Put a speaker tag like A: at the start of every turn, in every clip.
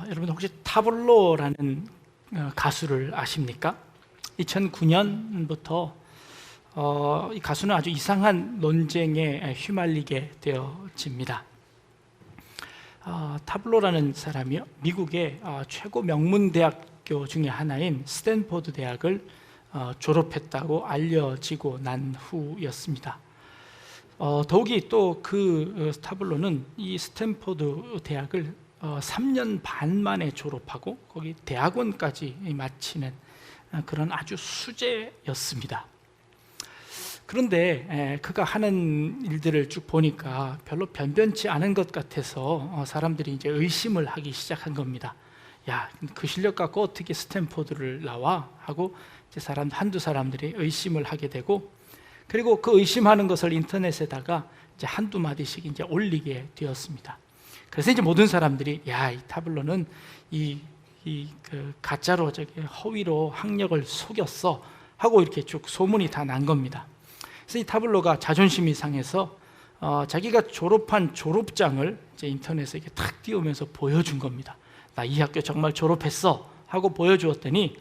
A: 여러분 혹시 타블로라는 가수를 아십니까? 2009년부터 이 가수는 아주 이상한 논쟁에 휘말리게 되어집니다. 타블로라는 사람이요, 미국의 최고 명문 대학교 중에 하나인 스탠포드 대학을 졸업했다고 알려지고 난 후였습니다. 더욱이 또 그 타블로는 이 스탠포드 대학을 3년 반 만에 졸업하고 거기 대학원까지 마치는 그런 아주 수재였습니다. 그런데 그가 하는 일들을 쭉 보니까 별로 변변치 않은 것 같아서 사람들이 이제 의심을 하기 시작한 겁니다. 야, 그 실력 갖고 어떻게 스탠포드를 나와? 하고 이제 한두 사람들이 의심을 하게 되고, 그리고 그 의심하는 것을 인터넷에다가 이제 한두 마디씩 이제 올리게 되었습니다. 그래서 이제 모든 사람들이 이 타블로는 그 가짜로 허위로 학력을 속였어 하고 이렇게 쭉 소문이 다 난 겁니다. 그래서 이 타블로가 자존심이 상해서 자기가 졸업한 졸업장을 이제 인터넷에 이렇게 탁 띄우면서 보여준 겁니다. 나 이 학교 정말 졸업했어 하고 보여주었더니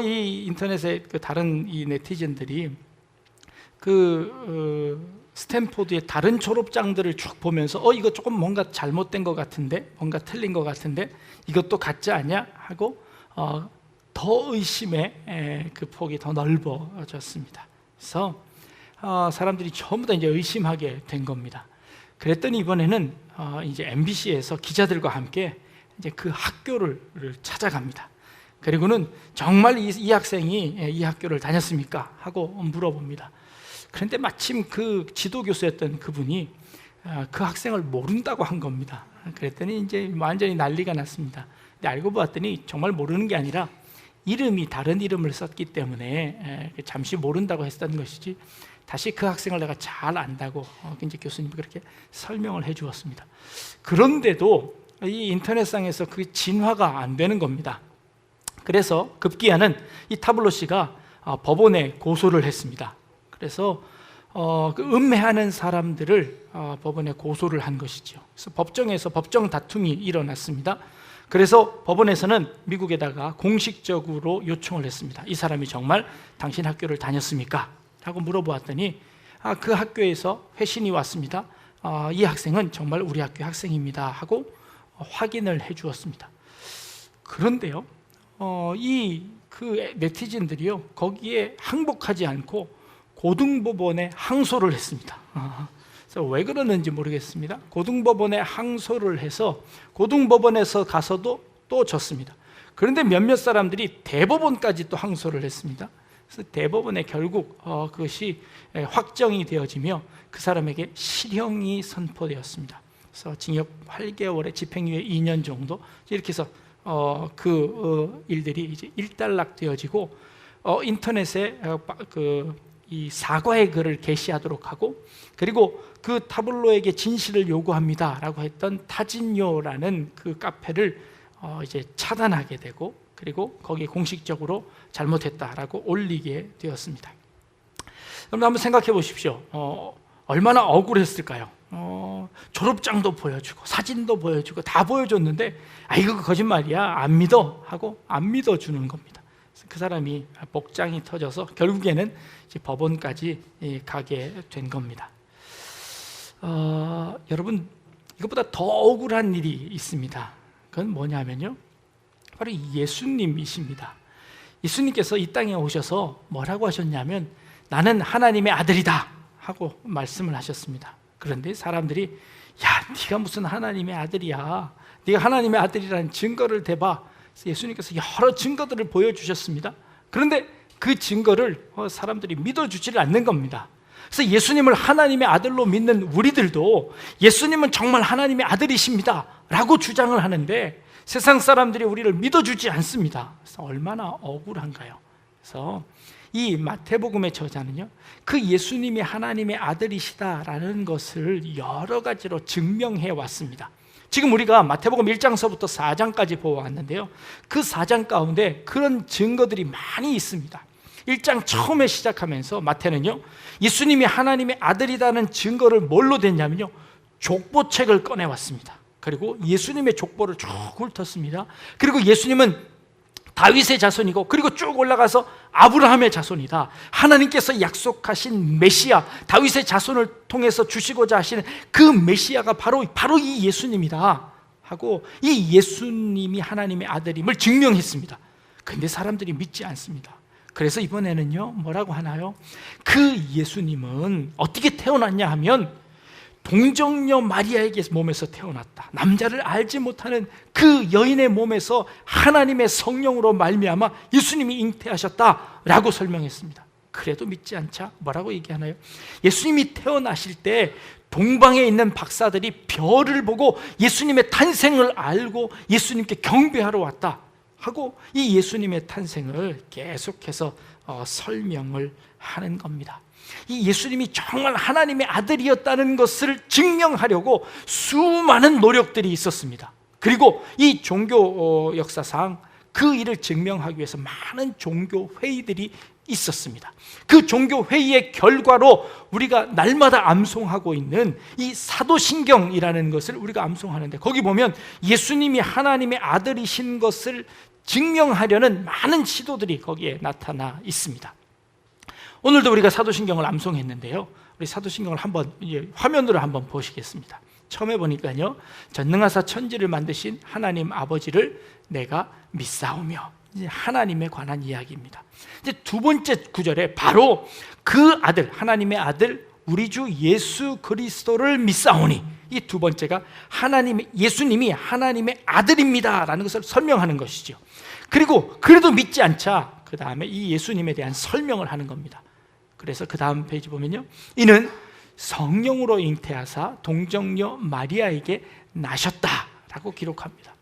A: 이 인터넷에 그 다른 이 네티즌들이 스탠포드의 다른 졸업장들을 쭉 보면서 이거 조금 뭔가 잘못된 것 같은데, 뭔가 틀린 것 같은데, 이것도 가짜 아니야? 하고 더 의심의 그 폭이 더 넓어졌습니다. 그래서 사람들이 전부 다 이제 의심하게 된 겁니다. 그랬더니 이번에는 이제 MBC에서 기자들과 함께 이제 그 학교를 찾아갑니다. 그리고는 정말 이 학생이 이 학교를 다녔습니까? 하고 물어봅니다. 그런데 마침 그 지도교수였던 그분이 그 학생을 모른다고 한 겁니다. 그랬더니 이제 완전히 난리가 났습니다. 근데 알고 봤더니 정말 모르는 게 아니라 이름이 다른 이름을 썼기 때문에 잠시 모른다고 했던 것이지, 다시 그 학생을 내가 잘 안다고 이제 교수님이 그렇게 설명을 해 주었습니다. 그런데도 이 인터넷상에서 그 진화가 안 되는 겁니다. 그래서 급기야는 이 타블로 씨가 법원에 고소를 했습니다. 그래서 그 음해하는 사람들을 법원에 고소를 한 것이죠. 그래서 법정에서 법정 다툼이 일어났습니다. 그래서 법원에서는 미국에다가 공식적으로 요청을 했습니다. 이 사람이 정말 당신 학교를 다녔습니까? 라고 물어보았더니 그 학교에서 회신이 왔습니다. 이 학생은 정말 우리 학교 학생입니다 하고 확인을 해 주었습니다. 그런데요, 그 네티즌들이요, 거기에 항복하지 않고 고등법원에 항소를 했습니다. 그래서 왜 그러는지 모르겠습니다. 고등법원에 항소를 해서 고등법원에서 가서도 또 졌습니다. 그런데 몇몇 사람들이 대법원까지 또 항소를 했습니다. 그래서 대법원에 결국 그것이 확정이 되어지며 그 사람에게 실형이 선포되었습니다. 그래서 징역 8개월에 집행유예 2년 정도, 이렇게 해서 그 일들이 이제 일단락되어지고 인터넷에 이 사과의 글을 게시하도록 하고, 그리고 그 타블로에게 진실을 요구합니다라고 했던 타진요라는 그 카페를 이제 차단하게 되고, 그리고 거기에 공식적으로 잘못했다라고 올리게 되었습니다. 여러분 한번 생각해 보십시오. 얼마나 억울했을까요? 졸업장도 보여주고 사진도 보여주고 다 보여줬는데 이거 거짓말이야, 안 믿어 하고 안 믿어주는 겁니다. 그 사람이 복장이 터져서 결국에는 이제 법원까지 가게 된 겁니다. 여러분, 이것보다 더 억울한 일이 있습니다. 그건 뭐냐면요, 바로 예수님이십니다. 예수님께서 이 땅에 오셔서 뭐라고 하셨냐면, 나는 하나님의 아들이다 하고 말씀을 하셨습니다. 그런데 사람들이 네가 무슨 하나님의 아들이야, 네가 하나님의 아들이라는 증거를 대봐. 예수님께서 여러 증거들을 보여주셨습니다. 그런데 그 증거를 사람들이 믿어주지를 않는 겁니다. 그래서 예수님을 하나님의 아들로 믿는 우리들도 예수님은 정말 하나님의 아들이십니다 라고 주장을 하는데 세상 사람들이 우리를 믿어주지 않습니다. 그래서 얼마나 억울한가요? 그래서 이 마태복음의 저자는요, 그 예수님이 하나님의 아들이시다라는 것을 여러 가지로 증명해 왔습니다. 지금 우리가 마태복음 1장서부터 4장까지 보아왔는데요, 그 4장 가운데 그런 증거들이 많이 있습니다. 1장 처음에 시작하면서 마태는요, 예수님이 하나님의 아들이라는 증거를 뭘로 댔냐면요, 족보책을 꺼내왔습니다. 그리고 예수님의 족보를 쭉 훑었습니다. 그리고 예수님은 다윗의 자손이고, 그리고 쭉 올라가서 아브라함의 자손이다. 하나님께서 약속하신 메시아, 다윗의 자손을 통해서 주시고자 하시는 그 메시아가 바로 이 예수님이다 하고, 이 예수님이 하나님의 아들임을 증명했습니다. 근데 사람들이 믿지 않습니다. 그래서 이번에는요, 뭐라고 하나요? 그 예수님은 어떻게 태어났냐 하면 동정녀 마리아에게 몸에서 태어났다. 남자를 알지 못하는 그 여인의 몸에서 하나님의 성령으로 말미암아 예수님이 잉태하셨다라고 설명했습니다. 그래도 믿지 않자 뭐라고 얘기하나요? 예수님이 태어나실 때 동방에 있는 박사들이 별을 보고 예수님의 탄생을 알고 예수님께 경배하러 왔다 하고, 이 예수님의 탄생을 계속해서 설명을 하는 겁니다. 이 예수님이 정말 하나님의 아들이었다는 것을 증명하려고 수많은 노력들이 있었습니다. 그리고 이 종교 역사상 그 일을 증명하기 위해서 많은 종교 회의들이 있었습니다. 그 종교 회의의 결과로 우리가 날마다 암송하고 있는 이 사도신경이라는 것을 우리가 암송하는데, 거기 보면 예수님이 하나님의 아들이신 것을 증명하려는 많은 시도들이 거기에 나타나 있습니다. 오늘도 우리가 사도신경을 암송했는데요, 우리 사도신경을 한번 화면으로 한번 보시겠습니다. 처음에 보니까요, 전능하사 천지를 만드신 하나님 아버지를 내가 믿사오며, 이제 하나님에 관한 이야기입니다. 이제 두 번째 구절에 바로 그 아들, 하나님의 아들 우리 주 예수 그리스도를 믿사오니, 이 두 번째가 예수님이 하나님의 아들입니다라는 것을 설명하는 것이죠. 그리고 그래도 믿지 않자 그 다음에 이 예수님에 대한 설명을 하는 겁니다. 그래서 그 다음 페이지 보면요, 이는 성령으로 잉태하사 동정녀 마리아에게 나셨다라고 기록합니다.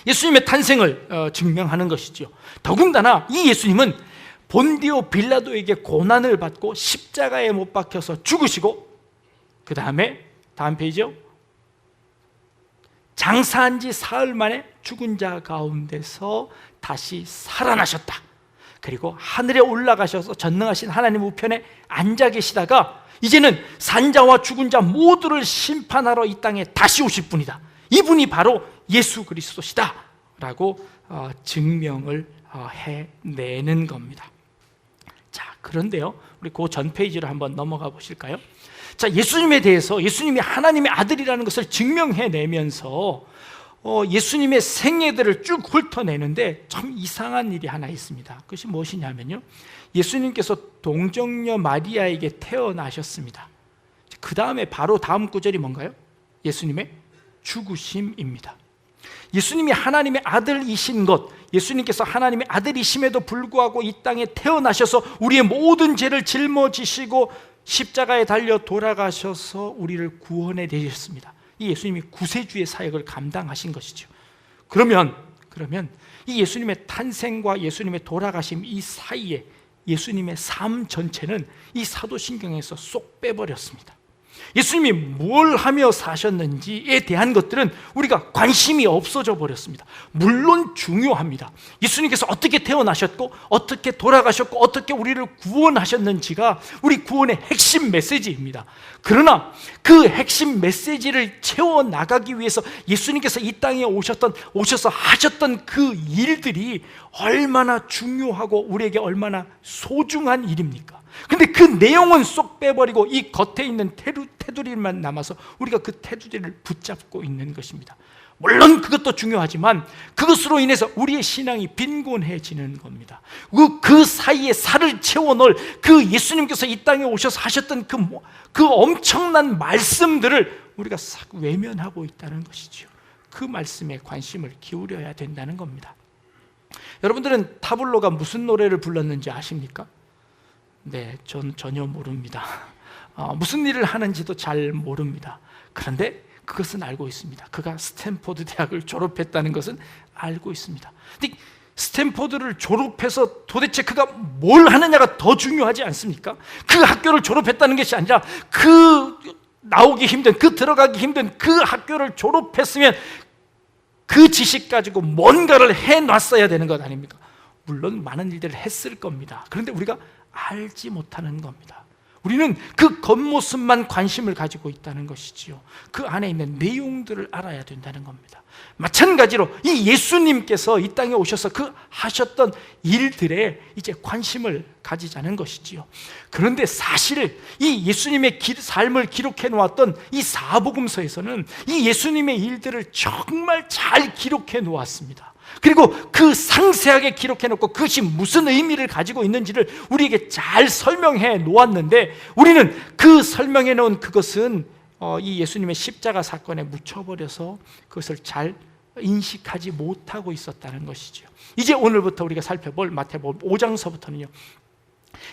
A: 예수님의 탄생을 증명하는 것이죠. 더군다나 이 예수님은 본디오 빌라도에게 고난을 받고 십자가에 못 박혀서 죽으시고, 그 다음에 다음 페이지요, 장사한 지 사흘 만에 죽은 자 가운데서 다시 살아나셨다. 그리고 하늘에 올라가셔서 전능하신 하나님 우편에 앉아 계시다가 이제는 산자와 죽은 자 모두를 심판하러 이 땅에 다시 오실 분이다. 이분이 바로 예수 그리스도시다 라고 증명을 해내는 겁니다. 자, 그런데요, 우리 그 전 페이지로 한번 넘어가 보실까요? 자, 예수님에 대해서 예수님이 하나님의 아들이라는 것을 증명해내면서 예수님의 생애들을 쭉 훑어내는데 참 이상한 일이 하나 있습니다. 그것이 무엇이냐면요, 예수님께서 동정녀 마리아에게 태어나셨습니다. 그 다음에 바로 다음 구절이 뭔가요? 예수님의 죽으심입니다. 예수님이 하나님의 아들이신 것, 예수님께서 하나님의 아들이심에도 불구하고 이 땅에 태어나셔서 우리의 모든 죄를 жил머지시고 십자가에 달려 돌아가셔서 우리를 구원해 내셨습니다. 이 예수님이 구세주의 사역을 감당하신 것이죠. 그러면 이 예수님의 탄생과 예수님의 돌아가심 이 사이에 예수님의 삶 전체는 이 사도신경에서 쏙 빼버렸습니다. 예수님이 뭘 하며 사셨는지에 대한 것들은 우리가 관심이 없어져 버렸습니다. 물론 중요합니다. 예수님께서 어떻게 태어나셨고 어떻게 돌아가셨고 어떻게 우리를 구원하셨는지가 우리 구원의 핵심 메시지입니다. 그러나 그 핵심 메시지를 채워나가기 위해서 예수님께서 이 땅에 오셔서 하셨던 그 일들이 얼마나 중요하고 우리에게 얼마나 소중한 일입니까? 근데 그 내용은 쏙 빼버리고 이 겉에 있는 테두리만 남아서 우리가 그 테두리를 붙잡고 있는 것입니다. 물론 그것도 중요하지만 그것으로 인해서 우리의 신앙이 빈곤해지는 겁니다. 그 사이에 살을 채워넣을 그 예수님께서 이 땅에 오셔서 하셨던 그 엄청난 말씀들을 우리가 싹 외면하고 있다는 것이죠. 그 말씀에 관심을 기울여야 된다는 겁니다. 여러분들은 타블로가 무슨 노래를 불렀는지 아십니까? 네, 전 전혀 모릅니다. 무슨 일을 하는지도 잘 모릅니다. 그런데 그것은 알고 있습니다. 그가 스탠포드 대학을 졸업했다는 것은 알고 있습니다. 근데 스탠포드를 졸업해서 도대체 그가 뭘 하느냐가 더 중요하지 않습니까? 그 학교를 졸업했다는 것이 아니라 나오기 힘든, 들어가기 힘든 그 학교를 졸업했으면 그 지식 가지고 뭔가를 해놨어야 되는 것 아닙니까? 물론 많은 일들을 했을 겁니다. 그런데 우리가 알지 못하는 겁니다. 우리는 그 겉모습만 관심을 가지고 있다는 것이지요. 그 안에 있는 내용들을 알아야 된다는 겁니다. 마찬가지로 이 예수님께서 이 땅에 오셔서 그 하셨던 일들에 이제 관심을 가지자는 것이지요. 그런데 사실 이 예수님의 삶을 기록해 놓았던 이 사복음서에서는 이 예수님의 일들을 정말 잘 기록해 놓았습니다. 그리고 그 상세하게 기록해 놓고 그것이 무슨 의미를 가지고 있는지를 우리에게 잘 설명해 놓았는데, 우리는 그 설명해 놓은 그것은 이 예수님의 십자가 사건에 묻혀버려서 그것을 잘 인식하지 못하고 있었다는 것이죠. 이제 오늘부터 우리가 살펴볼 마태복음 5장서부터는요,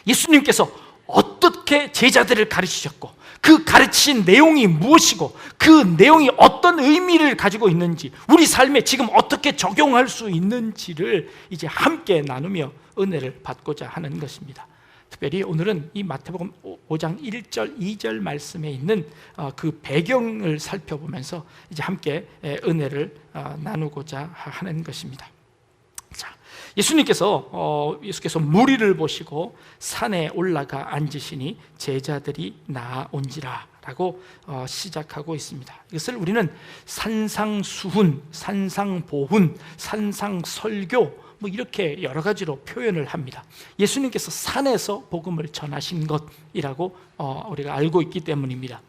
A: 예수님께서 어떻게 제자들을 가르치셨고 그 가르치신 내용이 무엇이고 그 내용이 어떤 의미를 가지고 있는지, 우리 삶에 지금 어떻게 적용할 수 있는지를 이제 함께 나누며 은혜를 받고자 하는 것입니다. 특별히 오늘은 이 마태복음 5장 1절 2절 말씀에 있는 그 배경을 살펴보면서 이제 함께 은혜를 나누고자 하는 것입니다. 자, 예수께서 무리를 보시고 산에 올라가 앉으시니 제자들이 나아온지라 라고 시작하고 있습니다. 이것을 우리는 산상수훈, 산상보훈, 산상설교 이렇게 여러 가지로 표현을 합니다. 예수님께서 산에서 복음을 전하신 것이라고 우리가 알고 있기 때문입니다.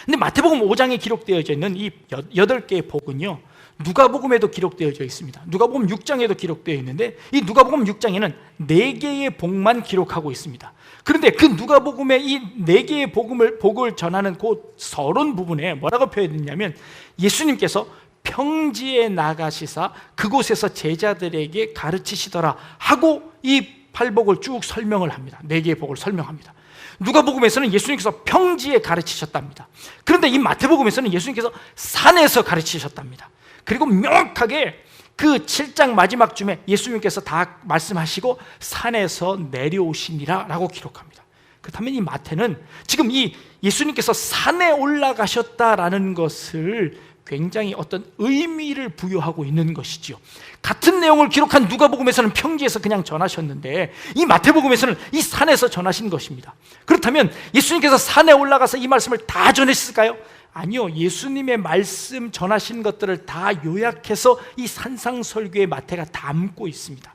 A: 근데 마태복음 5장에 기록되어져 있는 이 8개의 복은요, 누가복음에도 기록되어져 있습니다. 누가복음 6장에도 기록되어 있는데, 이 누가복음 6장에는 4개의 복만 기록하고 있습니다. 그런데 그 누가복음의 이 4개의 복을 전하는 그 서론 부분에 뭐라고 표현했냐면, 예수님께서 평지에 나가시사 그곳에서 제자들에게 가르치시더라 하고 이 8복을 쭉 설명을 합니다. 4개의 복을 설명합니다. 누가복음에서는 예수님께서 평지에 가르치셨답니다. 그런데 이 마태복음에서는 예수님께서 산에서 가르치셨답니다. 그리고 명확하게 그 7장 마지막 쯤에 예수님께서 다 말씀하시고 산에서 내려오시니라 라고 기록합니다. 그렇다면 이 마태는 지금 이 예수님께서 산에 올라가셨다라는 것을 굉장히 어떤 의미를 부여하고 있는 것이죠. 같은 내용을 기록한 누가복음에서는 평지에서 그냥 전하셨는데, 이 마태복음에서는 이 산에서 전하신 것입니다. 그렇다면 예수님께서 산에 올라가서 이 말씀을 다 전했을까요? 아니요. 예수님의 말씀 전하신 것들을 다 요약해서 이 산상설교의 마태가 담고 있습니다.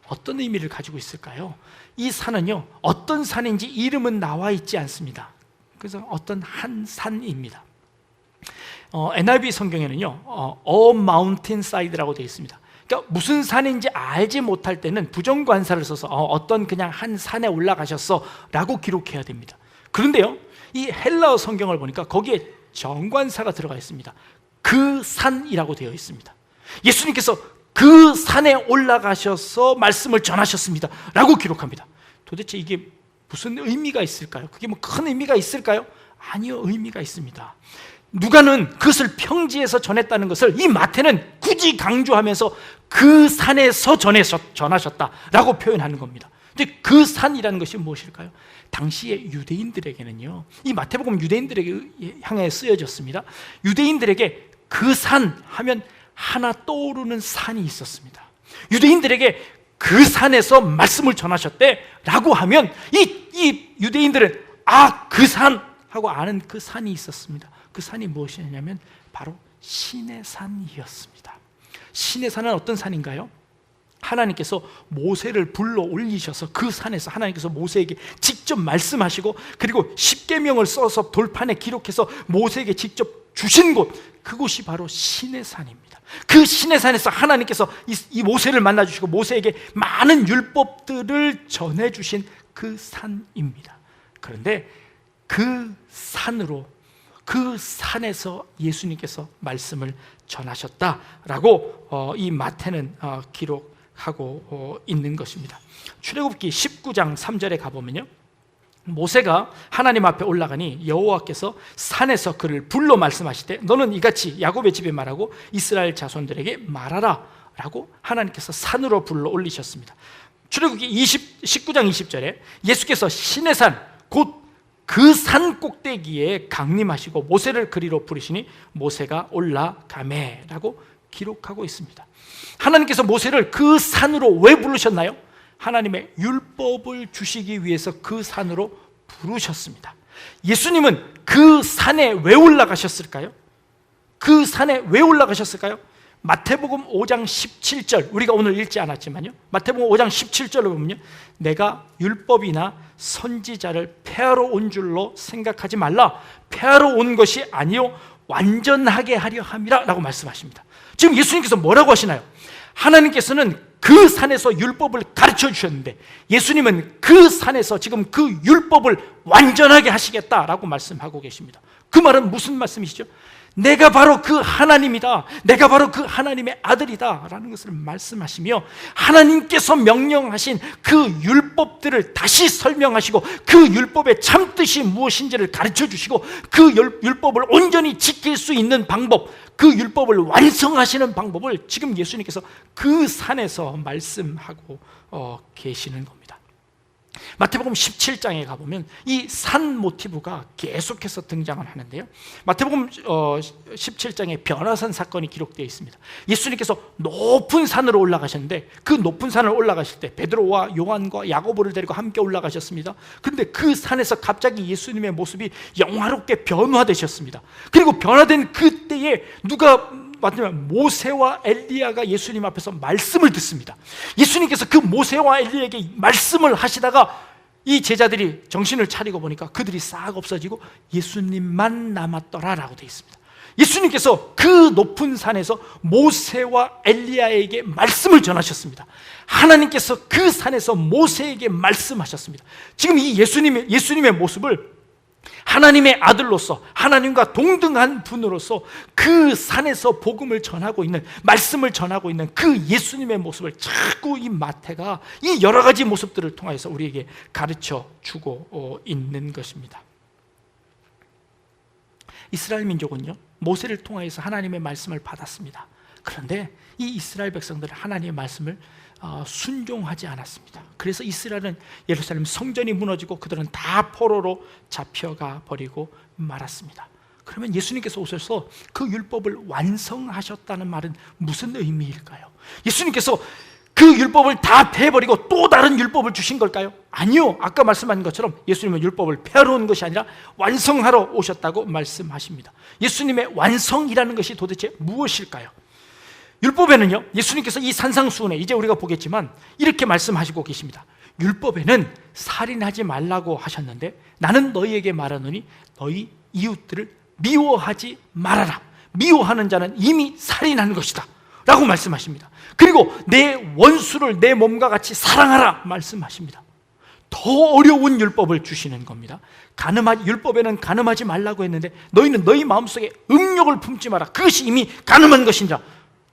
A: 어떤 의미를 가지고 있을까요? 이 산은요, 어떤 산인지 이름은 나와 있지 않습니다. 그래서 어떤 한 산입니다. NIV 성경에는요, A mountainside라고 되어 있습니다. 그러니까 무슨 산인지 알지 못할 때는 부정관사를 써서 어떤 그냥 한 산에 올라가셨어 라고 기록해야 됩니다. 그런데요, 이 헬라어 성경을 보니까 거기에 정관사가 들어가 있습니다. 그 산이라고 되어 있습니다. 예수님께서 그 산에 올라가셔서 말씀을 전하셨습니다 라고 기록합니다. 도대체 이게 무슨 의미가 있을까요? 그게 뭐 큰 의미가 있을까요? 아니요, 의미가 있습니다. 누가는 그것을 평지에서 전했다는 것을 이 마태는 굳이 강조하면서 그 산에서 전하셨다라고 표현하는 겁니다. 근데 그 산이라는 것이 무엇일까요? 당시의 유대인들에게는요, 이 마태복음 유대인들에게 향해 쓰여졌습니다. 유대인들에게 그 산 하면 하나 떠오르는 산이 있었습니다. 유대인들에게 그 산에서 말씀을 전하셨대라고 하면 이 유대인들은 그 산 하고 아는 그 산이 있었습니다. 그 산이 무엇이냐면 바로 신의 산이었습니다. 신의 산은 어떤 산인가요? 하나님께서 모세를 불러 올리셔서 그 산에서 하나님께서 모세에게 직접 말씀하시고, 그리고 십계명을 써서 돌판에 기록해서 모세에게 직접 주신 곳, 그곳이 바로 신의 산입니다. 그 신의 산에서 하나님께서 이 모세를 만나주시고 모세에게 많은 율법들을 전해주신 그 산입니다. 그런데 그 산에서 예수님께서 말씀을 전하셨다라고 이 마태는 기록하고 있는 것입니다. 출애굽기 19장 3절에 가보면요, 모세가 하나님 앞에 올라가니 여호와께서 산에서 그를 불러 말씀하시되 너는 이같이 야곱의 집에 말하고 이스라엘 자손들에게 말하라 라고 하나님께서 산으로 불러 올리셨습니다. 출애굽기 19장 20절에 예수께서 신의 산 곧 그 산 꼭대기에 강림하시고 모세를 그리로 부르시니 모세가 올라가매라고 기록하고 있습니다. 하나님께서 모세를 그 산으로 왜 부르셨나요? 하나님의 율법을 주시기 위해서 그 산으로 부르셨습니다. 예수님은 그 산에 왜 올라가셨을까요? 그 산에 왜 올라가셨을까요? 마태복음 5장 17절, 우리가 오늘 읽지 않았지만요, 마태복음 5장 17절을 보면요, 내가 율법이나 선지자를 폐하러 온 줄로 생각하지 말라. 폐하러 온 것이 아니요 완전하게 하려 함이라 라고 말씀하십니다. 지금 예수님께서 뭐라고 하시나요? 하나님께서는 그 산에서 율법을 가르쳐 주셨는데 예수님은 그 산에서 지금 그 율법을 완전하게 하시겠다라고 말씀하고 계십니다. 그 말은 무슨 말씀이시죠? 내가 바로 그 하나님이다, 내가 바로 그 하나님의 아들이다 라는 것을 말씀하시며, 하나님께서 명령하신 그 율법들을 다시 설명하시고 그 율법의 참뜻이 무엇인지를 가르쳐 주시고 그 율법을 온전히 지킬 수 있는 방법, 그 율법을 완성하시는 방법을 지금 예수님께서 그 산에서 말씀하고 계시는 겁니다. 마태복음 17장에 가보면 이 산 모티브가 계속해서 등장을 하는데요, 마태복음 17장에 변화산 사건이 기록되어 있습니다. 예수님께서 높은 산으로 올라가셨는데 그 높은 산을 올라가실 때 베드로와 요한과 야고보를 데리고 함께 올라가셨습니다. 그런데 그 산에서 갑자기 예수님의 모습이 영화롭게 변화되셨습니다. 그리고 변화된 그때에 누가 맞으면 모세와 엘리야가 예수님 앞에서 말씀을 듣습니다. 예수님께서 그 모세와 엘리야에게 말씀을 하시다가 이 제자들이 정신을 차리고 보니까 그들이 싹 없어지고 예수님만 남았더라라고 되어 있습니다. 예수님께서 그 높은 산에서 모세와 엘리야에게 말씀을 전하셨습니다. 하나님께서 그 산에서 모세에게 말씀하셨습니다. 지금 이 예수님의 모습을 하나님의 아들로서, 하나님과 동등한 분으로서 그 산에서 복음을 전하고 있는, 말씀을 전하고 있는 그 예수님의 모습을 자꾸 이 마태가 이 여러 가지 모습들을 통해서 우리에게 가르쳐 주고 있는 것입니다. 이스라엘 민족은요, 모세를 통해서 하나님의 말씀을 받았습니다. 그런데 이 이스라엘 백성들은 하나님의 말씀을 순종하지 않았습니다. 그래서 이스라엘은 예루살렘 성전이 무너지고 그들은 다 포로로 잡혀가 버리고 말았습니다. 그러면 예수님께서 오셔서 그 율법을 완성하셨다는 말은 무슨 의미일까요? 예수님께서 그 율법을 다 폐해버리고 또 다른 율법을 주신 걸까요? 아니요, 아까 말씀하신 것처럼 예수님은 율법을 폐하러 온 것이 아니라 완성하러 오셨다고 말씀하십니다. 예수님의 완성이라는 것이 도대체 무엇일까요? 율법에는요, 예수님께서 이 산상수훈에 이제 우리가 보겠지만 이렇게 말씀하시고 계십니다. 율법에는 살인하지 말라고 하셨는데 나는 너희에게 말하노니 너희 이웃들을 미워하지 말아라. 미워하는 자는 이미 살인한 것이다 라고 말씀하십니다. 그리고 내 원수를 내 몸과 같이 사랑하라 말씀하십니다. 더 어려운 율법을 주시는 겁니다. 율법에는 가늠하지 말라고 했는데 너희는 너희 마음속에 음욕을 품지 마라. 그것이 이미 가늠한 것이니라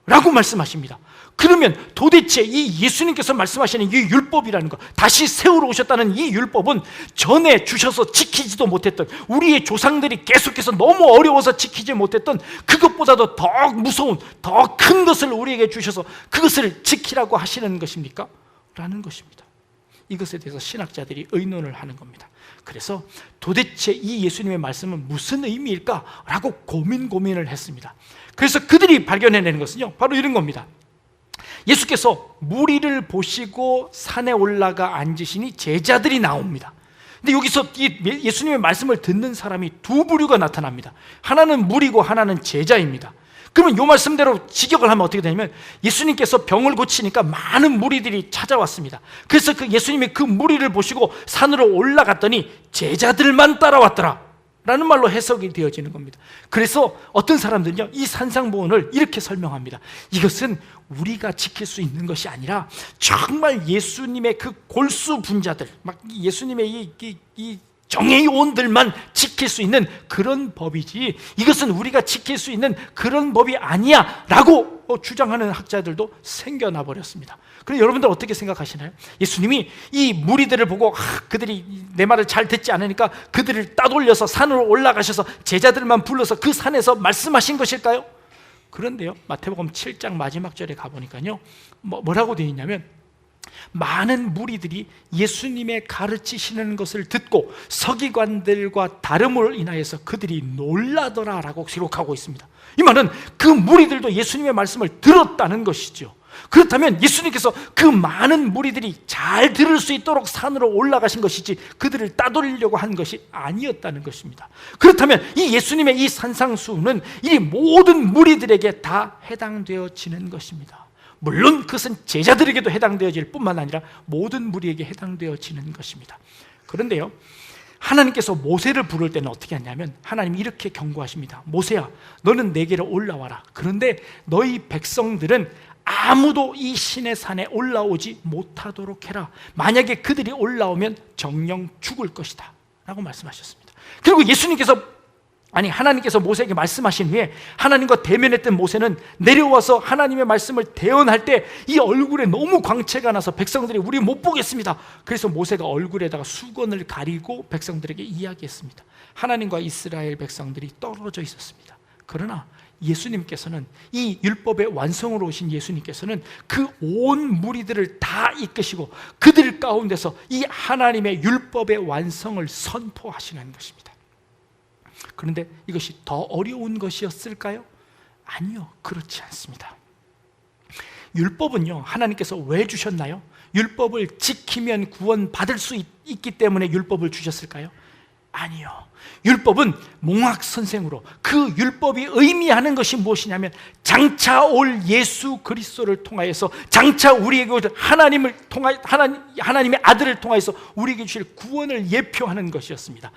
A: 라고 말씀하십니다. 그러면 도대체 이 예수님께서 말씀하시는 이 율법이라는 것, 다시 세우러 오셨다는 이 율법은 전에 주셔서 지키지도 못했던, 우리의 조상들이 계속해서 너무 어려워서 지키지 못했던 그것보다도 더 무서운, 더 큰 것을 우리에게 주셔서 그것을 지키라고 하시는 것입니까? 라는 것입니다. 이것에 대해서 신학자들이 의논을 하는 겁니다. 그래서 도대체 이 예수님의 말씀은 무슨 의미일까? 라고 고민을 했습니다. 그래서 그들이 발견해내는 것은요, 바로 이런 겁니다. 예수께서 무리를 보시고 산에 올라가 앉으시니 제자들이 나옵니다. 근데 여기서 예수님의 말씀을 듣는 사람이 두 부류가 나타납니다. 하나는 무리고 하나는 제자입니다. 그러면 이 말씀대로 직역을 하면 어떻게 되냐면, 예수님께서 병을 고치니까 많은 무리들이 찾아왔습니다. 그래서 그 예수님이 그 무리를 보시고 산으로 올라갔더니 제자들만 따라왔더라 라는 말로 해석이 되어지는 겁니다. 그래서 어떤 사람들은요, 이 산상보훈을 이렇게 설명합니다. 이것은 우리가 지킬 수 있는 것이 아니라 정말 예수님의 그 골수 분자들, 막 예수님의 이 정의 요원들만 지킬 수 있는 그런 법이지, 이것은 우리가 지킬 수 있는 그런 법이 아니야 라고 주장하는 학자들도 생겨나 버렸습니다. 그럼 여러분들 어떻게 생각하시나요? 예수님이 이 무리들을 보고 그들이 내 말을 잘 듣지 않으니까 그들을 따돌려서 산으로 올라가셔서 제자들만 불러서 그 산에서 말씀하신 것일까요? 그런데요, 마태복음 7장 마지막 절에 가보니까요, 뭐라고 되어 있냐면, 많은 무리들이 예수님의 가르치시는 것을 듣고 서기관들과 다름을 인하여서 그들이 놀라더라라고 기록하고 있습니다. 이 말은 그 무리들도 예수님의 말씀을 들었다는 것이죠. 그렇다면 예수님께서 그 많은 무리들이 잘 들을 수 있도록 산으로 올라가신 것이지 그들을 따돌리려고 한 것이 아니었다는 것입니다. 그렇다면 이 예수님의 이 산상수훈은 이 모든 무리들에게 다 해당되어지는 것입니다. 물론 그것은 제자들에게도 해당되어질 뿐만 아니라 모든 무리에게 해당되어지는 것입니다. 그런데요, 하나님께서 모세를 부를 때는 어떻게 하냐면 하나님이 이렇게 경고하십니다. 모세야, 너는 내게로 올라와라. 그런데 너희 백성들은 아무도 이 신의 산에 올라오지 못하도록 해라. 만약에 그들이 올라오면 정령 죽을 것이다 라고 말씀하셨습니다. 그리고 하나님께서 모세에게 말씀하신 후에 하나님과 대면했던 모세는 내려와서 하나님의 말씀을 대언할 때 이 얼굴에 너무 광채가 나서 백성들이 우리 못 보겠습니다. 그래서 모세가 얼굴에다가 수건을 가리고 백성들에게 이야기했습니다. 하나님과 이스라엘 백성들이 떨어져 있었습니다. 그러나 예수님께서는, 이 율법의 완성으로 오신 예수님께서는 그 온 무리들을 다 이끄시고 그들 가운데서 이 하나님의 율법의 완성을 선포하시는 것입니다. 그런데 이것이 더 어려운 것이었을까요? 아니요, 그렇지 않습니다. 율법은요, 하나님께서 왜 주셨나요? 율법을 지키면 구원받을 수 있기 때문에 율법을 주셨을까요? 아니요. 율법은 몽학 선생으로, 그 율법이 의미하는 것이 무엇이냐면 장차 올 예수 그리스도를 통하여서, 장차 우리에게 하나님의 아들을 통하여서 우리에게 주실 구원을 예표하는 것이었습니다.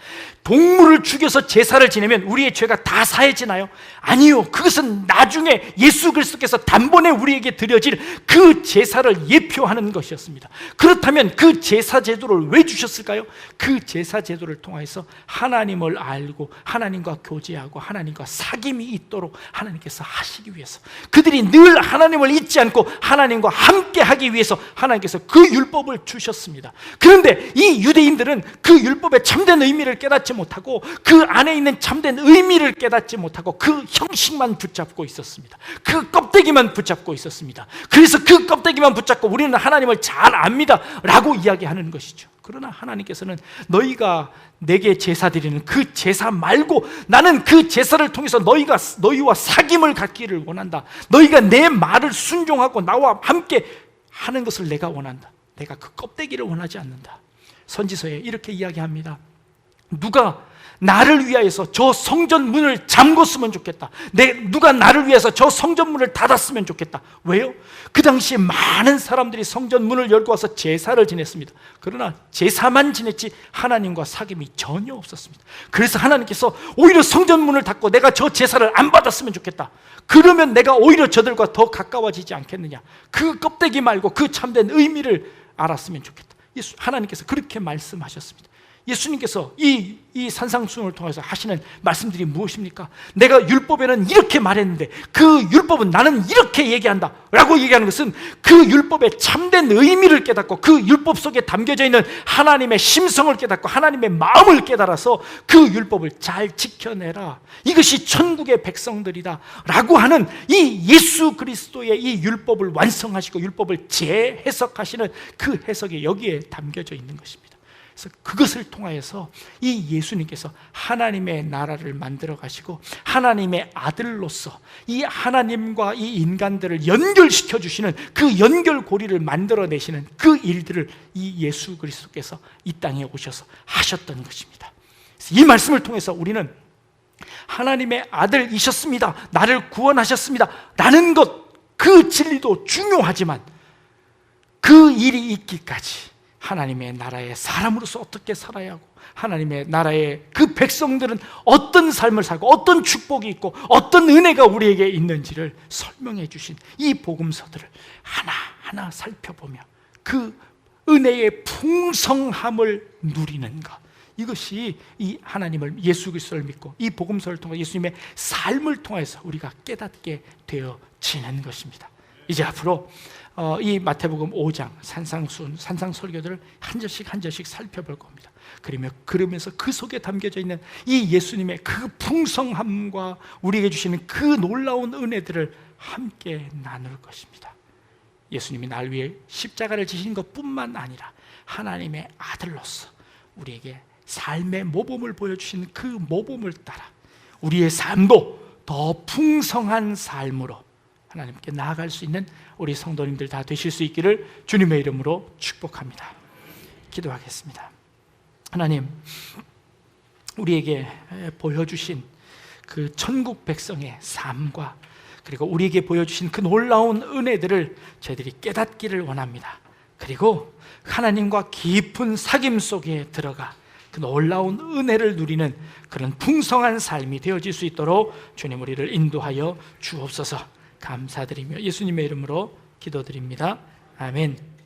A: 동물을 죽여서 제사를 지내면 우리의 죄가 다 사해지나요? 아니요. 그것은 나중에 예수 그리스도께서 단번에 우리에게 드려질 그 제사를 예표하는 것이었습니다. 그렇다면 그 제사 제도를 왜 주셨을까요? 그 제사 제도를 통해서 하나님을 알고 하나님과 교제하고 하나님과 사귐이 있도록 하나님께서 하시기 위해서, 그들이 늘 하나님을 잊지 않고 하나님과 함께 하기 위해서 하나님께서 그 율법을 주셨습니다. 그런데 이 유대인들은 그 율법의 참된 의미를 깨닫지 못하고 그 안에 있는 참된 의미를 깨닫지 못하고 그 형식만 붙잡고 있었습니다. 그 껍데기만 붙잡고 있었습니다. 그래서 그 껍데기만 붙잡고 우리는 하나님을 잘 압니다 라고 이야기하는 것이죠. 그러나 하나님께서는 너희가 내게 제사 드리는 그 제사 말고 나는 그 제사를 통해서 너희와 사귐을 갖기를 원한다. 너희가 내 말을 순종하고 나와 함께 하는 것을 내가 원한다. 내가 그 껍데기를 원하지 않는다. 선지서에 이렇게 이야기합니다. 누가 나를 위하여서 저 성전 문을 잠궜으면 좋겠다. 누가 나를 위해서 저 성전 문을 닫았으면 좋겠다. 왜요? 그 당시에 많은 사람들이 성전 문을 열고 와서 제사를 지냈습니다. 그러나 제사만 지냈지 하나님과 사귐이 전혀 없었습니다. 그래서 하나님께서 오히려 성전 문을 닫고 내가 저 제사를 안 받았으면 좋겠다. 그러면 내가 오히려 저들과 더 가까워지지 않겠느냐. 그 껍데기 말고 그 참된 의미를 알았으면 좋겠다. 하나님께서 그렇게 말씀하셨습니다. 예수님께서 이 산상수훈을 통해서 하시는 말씀들이 무엇입니까? 내가 율법에는 이렇게 말했는데 그 율법은 나는 이렇게 얘기한다 라고 얘기하는 것은 그 율법의 참된 의미를 깨닫고 그 율법 속에 담겨져 있는 하나님의 심성을 깨닫고 하나님의 마음을 깨달아서 그 율법을 잘 지켜내라, 이것이 천국의 백성들이다 라고 하는 이 예수 그리스도의 이 율법을 완성하시고 율법을 재해석하시는 그 해석이 여기에 담겨져 있는 것입니다. 그래서 그것을 통하여서 이 예수님께서 하나님의 나라를 만들어 가시고 하나님의 아들로서 이 하나님과 이 인간들을 연결시켜 주시는 그 연결고리를 만들어내시는 그 일들을 이 예수 그리스도께서 이 땅에 오셔서 하셨던 것입니다. 그래서 이 말씀을 통해서 우리는 하나님의 아들이셨습니다, 나를 구원하셨습니다 라는 것, 그 진리도 중요하지만 그 일이 있기까지 하나님의 나라의 사람으로서 어떻게 살아야 하고 하나님의 나라의 그 백성들은 어떤 삶을 살고 어떤 축복이 있고 어떤 은혜가 우리에게 있는지를 설명해 주신 이 복음서들을 하나하나 살펴보며 그 은혜의 풍성함을 누리는 것, 이것이 이 하나님을, 예수 그리스도를 믿고 이 복음서를 통해 예수님의 삶을 통해서 우리가 깨닫게 되어지는 것입니다. 이제 앞으로 이 마태복음 5장 산상설교들을 한 절씩 살펴볼 겁니다. 그러면서 그 속에 담겨져 있는 이 예수님의 그 풍성함과 우리에게 주시는 그 놀라운 은혜들을 함께 나눌 것입니다. 예수님이 날 위해 십자가를 지신 것뿐만 아니라 하나님의 아들로서 우리에게 삶의 모범을 보여주신 그 모범을 따라 우리의 삶도 더 풍성한 삶으로 하나님께 나아갈 수 있는 우리 성도님들 다 되실 수 있기를 주님의 이름으로 축복합니다. 기도하겠습니다. 하나님, 우리에게 보여주신 그 천국 백성의 삶과 그리고 우리에게 보여주신 그 놀라운 은혜들을 저희들이 깨닫기를 원합니다. 그리고 하나님과 깊은 사귐 속에 들어가 그 놀라운 은혜를 누리는 그런 풍성한 삶이 되어질 수 있도록 주님 우리를 인도하여 주옵소서. 감사드리며 예수님의 이름으로 기도드립니다. 아멘.